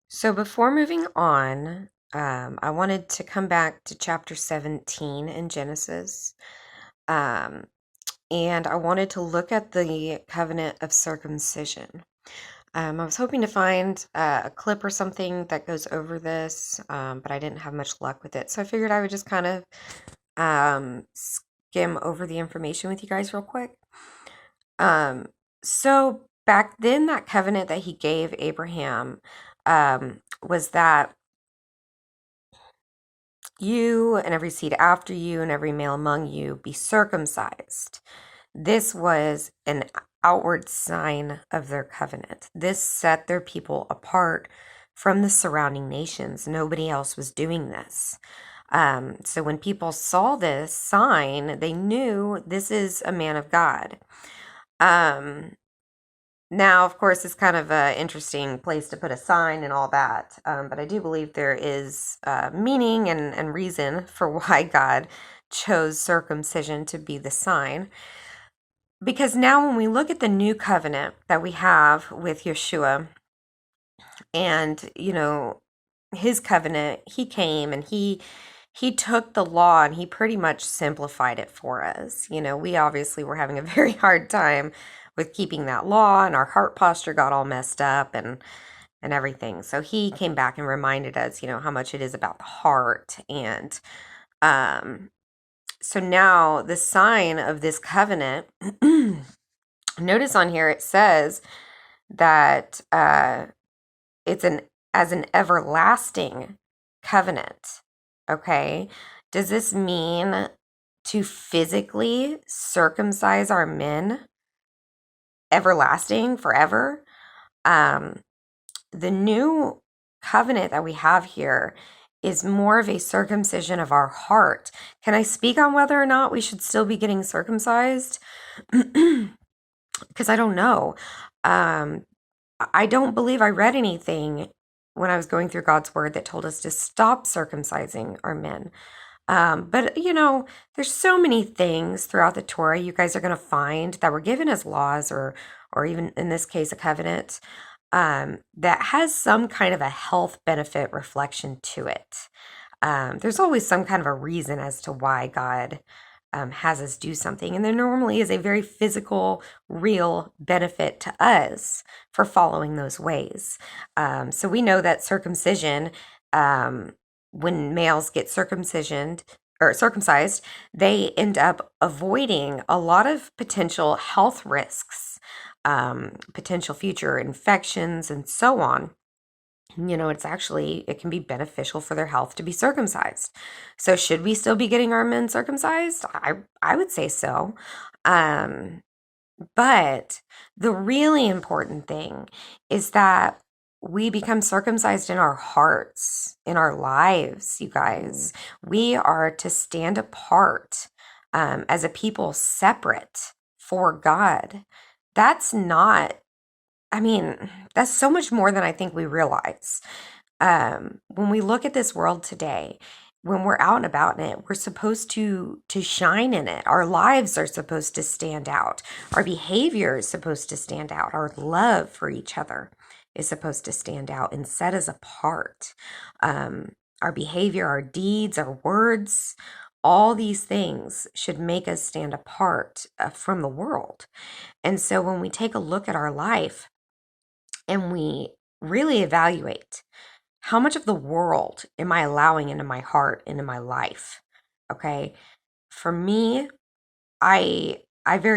So before moving on, I wanted to come back to chapter 17 in Genesis. Um, and I wanted to look at the covenant of circumcision. I was hoping to find a clip or something that goes over this, but I didn't have much luck with it. So I figured I would just kind of skim over the information with you guys real quick. So back then, that covenant that he gave Abraham was that you and every seed after you and every male among you be circumcised. This was an outward sign of their covenant. This set their people apart from the surrounding nations. Nobody else was doing this. So when people saw this sign, they knew this is a man of God. Now, of course, it's kind of an interesting place to put a sign and all that, but I do believe there is meaning and reason for why God chose circumcision to be the sign. Because now when we look at the new covenant that we have with Yeshua and, his covenant, he came and he took the law and he pretty much simplified it for us. We obviously were having a very hard time with keeping that law, and our heart posture got all messed up and everything. So he came back and reminded us, how much it is about the heart. And so now the sign of this covenant, notice on here it says that it's as an everlasting covenant. Okay. Does this mean to physically circumcise our men everlasting forever? The new covenant that we have here is more of a circumcision of our heart. Can I speak on whether or not we should still be getting circumcised? Because I don't know. I don't believe I read anything when I was going through God's word that told us to stop circumcising our men. But there's so many things throughout the Torah you guys are going to find that were given as laws or even in this case, a covenant, that has some kind of a health benefit reflection to it. There's always some kind of a reason as to why God has us do something. And there normally is a very physical, real benefit to us for following those ways. So we know that circumcision, when males get circumcised, they end up avoiding a lot of potential health risks, potential future infections, and so on. It can be beneficial for their health to be circumcised. So should we still be getting our men circumcised? I would say so. But the really important thing is that we become circumcised in our hearts, in our lives, you guys. We are to stand apart as a people separate for God. That's not, that's so much more than I think we realize. When we look at this world today, when we're out and about in it, we're supposed to shine in it. Our lives are supposed to stand out. Our behavior is supposed to stand out. Our love for each other is supposed to stand out and set us apart. Our behavior, our deeds, our words, all these things should make us stand apart from the world. And so when we take a look at our life and we really evaluate, how much of the world am I allowing into my heart, into my life? Okay. For me, I very